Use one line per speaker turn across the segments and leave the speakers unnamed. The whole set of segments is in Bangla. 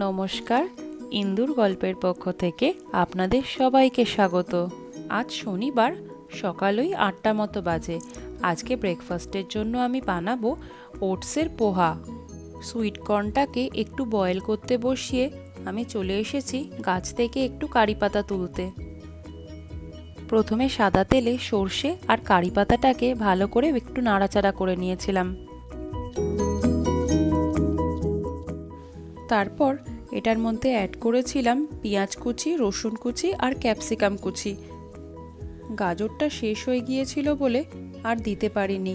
নমস্কার, ইন্দুর গল্পের পক্ষ থেকে আপনাদের সবাইকে স্বাগত। আজ শনিবার, সকাল ওই ৮টা মতো বাজে। আজকে ব্রেকফাস্টের জন্য আমি বানাবো ওটসের পোহা। সুইট কর্নটাকে একটু বয়েল করতে বসিয়ে আমি চলে এসেছি গাছ থেকে একটু কারি পাতা তুলতে। প্রথমে সাদা তেলে সর্ষে আর কারি পাতাটাকে ভালো করে একটু নাড়াচাড়া করে নিয়েছিলাম। তারপর এটার মধ্যে অ্যাড করেছিলাম পেঁয়াজ কুচি, রসুন কুচি আর ক্যাপসিকাম কুচি। গাজরটা শেষ হয়ে গিয়েছিল বলে আর দিতে পারিনি।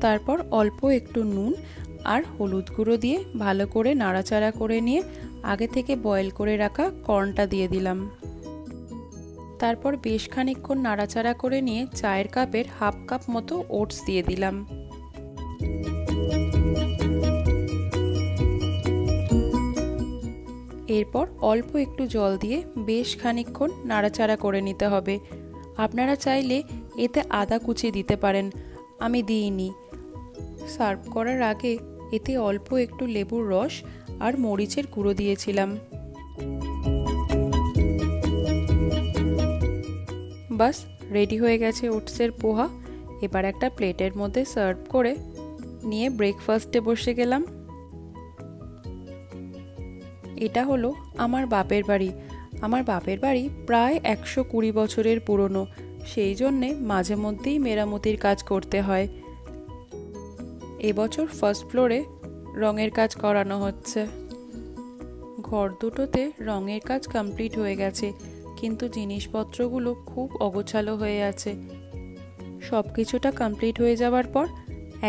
তারপর অল্প একটু নুন আর হলুদ গুঁড়ো দিয়ে ভালো করে নাড়াচাড়া করে নিয়ে আগে থেকে বয়েল করে রাখা কর্নটা দিয়ে দিলাম। তারপর বেশ খানিকক্ষণ নাড়াচাড়া করে নিয়ে চায়ের কাপের হাফ কাপ মতো ওটস দিয়ে দিলাম। এরপর অল্প একটু জল দিয়ে বেশ খানিকক্ষণ নাড়াচাড়া করে নিতে হবে। আপনারা চাইলে এতে আদা কুচি দিতে পারেন, আমি দিইনি। সার্ভ করার আগে এতে অল্প একটু লেবুর রস আর মরিচের গুঁড়ো দিয়েছিলাম। বাস রেডি হয়ে গেছে ওটসের পোহা। এবার একটা প্লেটের মধ্যে সার্ভ করে নিয়ে ব্রেকফাস্টে বসে গেলাম। এটা হলো আমার বাপের বাড়ি। আমার বাপের বাড়ি প্রায় 120 বছরের পুরনো, সেই জন্যে মাঝে মধ্যেই মেরামতির কাজ করতে হয়। এবছর ফার্স্ট ফ্লোরে রঙের কাজ করানো হচ্ছে। ঘর দুটোতে রঙের কাজ কমপ্লিট হয়ে গেছে, কিন্তু জিনিসপত্রগুলো খুব অগোছালো হয়ে আছে। সব কিছুটা কমপ্লিট হয়ে যাওয়ার পর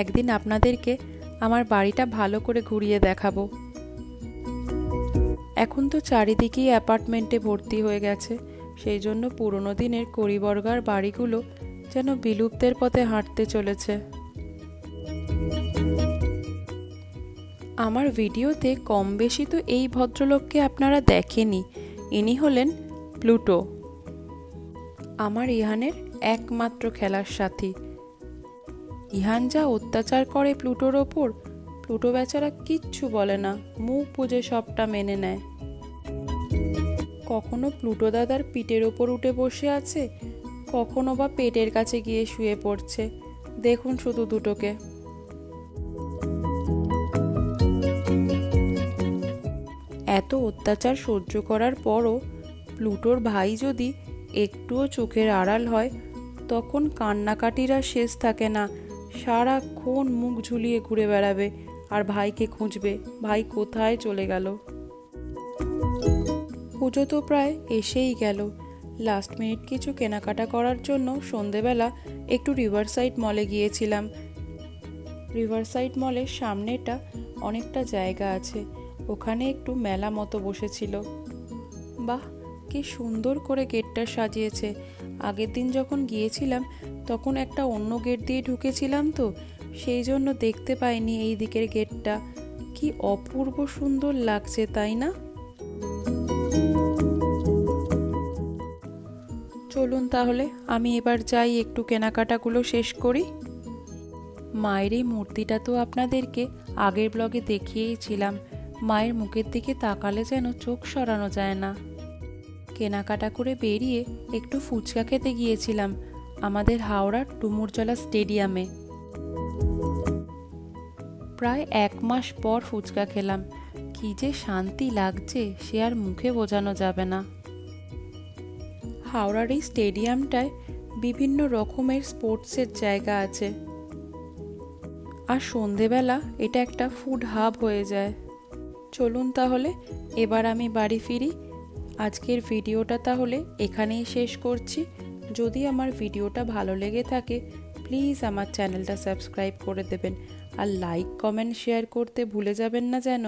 একদিন আপনাদেরকে আমার বাড়িটা ভালো করে ঘুরিয়ে দেখাবো। এখন তো চারিদিকেই অ্যাপার্টমেন্টে ভর্তি হয়ে গেছে, সেই জন্য পুরনো দিনের কড়িবর্গার বাড়িগুলো যেন বিলুপ্তের পথে হাঁটতে চলেছে। আমার ভিডিওতে কম বেশি তো এই ভদ্রলোককে আপনারা দেখেনি। ইনি হলেন প্লুটো, আমার ইহানের একমাত্র খেলার সাথী। ইহান যা অত্যাচার করে প্লুটোর ওপর, প্লুটো বেচারা কিচ্ছু বলে না, মুখ বুজে সবটা মেনে নেয়। কখনো প্লুটো দাদার পিঠের ওপর উঠে বসে আছে, কখনো বা পেটের কাছে গিয়ে শুয়ে পড়ছে। দেখুন শুধু দুটোকে। এত অত্যাচার সহ্য করার পরও প্লুটোর ভাই যদি একটুও চোখের আড়াল হয়, তখন কান্নাকাটির আর শেষ থাকে না। সারাক্ষণ মুখ ঝুলিয়ে ঘুরে বেড়াবে আর ভাইকে খুঁজবে, ভাই কোথায় চলে গেল। পুজো তো প্রায় এসেই গেল। লাস্ট মিনিট কিছু কেনাকাটা করার জন্য সন্ধেবেলা একটু রিভারসাইড মলে গিয়েছিলাম। রিভারসাইড মলের সামনেটা অনেকটা জায়গা আছে, ওখানে একটু মেলা মতো বসেছিল। বাহ, কি সুন্দর করে গেটটা সাজিয়েছে। আগের দিন যখন গিয়েছিলাম তখন একটা অন্য গেট দিয়ে ঢুকেছিলাম, তো সেই জন্য দেখতে পাইনি এই দিকের গেটটা। কি অপূর্ব সুন্দর লাগছে, তাই না? চলুন তাহলে আমি এবার যাই, একটু কেনাকাটাগুলো শেষ করি। মায়ের এই মূর্তিটা তো আপনাদেরকে আগের ব্লগে দেখিয়েছিলাম। মায়ের মুখের দিকে তাকালে যেন চোখ সরানো যায় না। কেনাকাটা করে বেরিয়ে একটু ফুচকা খেতে গিয়েছিলাম আমাদের হাওড়ার ডুমুরজলা স্টেডিয়ামে। প্রায় 1 মাস পর ফুচকা খেলাম। কি যে শান্তি লাগছে সে আর মুখে বোঝানো যাবে না। হাওড়ার এই স্টেডিয়ামটায় বিভিন্ন রকমের স্পোর্টসের জায়গা আছে, আর সন্ধেবেলা এটা একটা ফুড হাব হয়ে যায়। চলুন তাহলে এবার আমি বাড়ি ফিরি। আজকের ভিডিওটা তাহলে এখানেই শেষ করছি। যদি আমার ভিডিওটা ভালো লেগে থাকে প্লিজ আমার চ্যানেলটা সাবস্ক্রাইব করে দেবেন, আর লাইক, কমেন্ট, শেয়ার করতে ভুলে যাবেন না যেন।